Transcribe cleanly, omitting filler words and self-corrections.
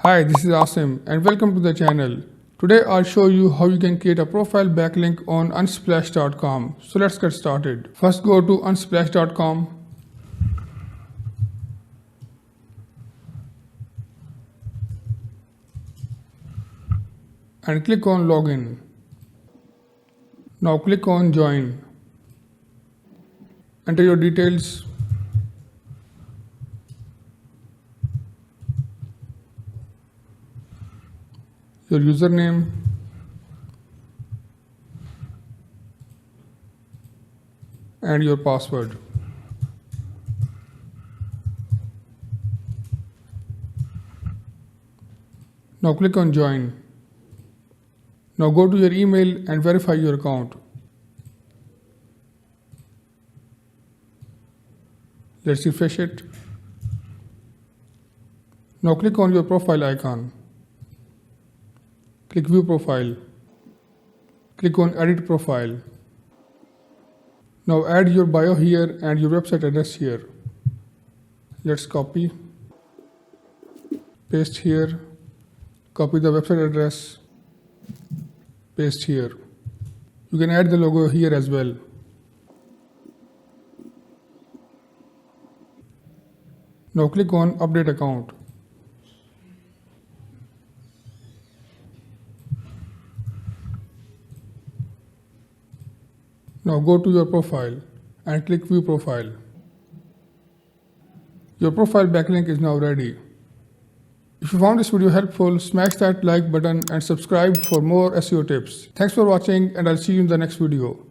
Hi, this is Asim and welcome to the channel. Today I'll show you how you can create a profile backlink on unsplash.com. So let's get started. First go to unsplash.com and click on login. Now click on join. Enter your details. Your username, and your password. Now click on join. Now go to your email and verify your account. Let's refresh it. Now click on your profile icon. Click View Profile. Click on Edit Profile. Now add your bio here and your website address here. Let's copy, paste here, copy the website address, paste here. You can add the logo here as well. Now click on Update Account. Now go to your profile and click View Profile. Your profile backlink is now ready. If you found this video helpful, smash that like button and subscribe for more SEO tips. Thanks for watching and I'll see you in the next video.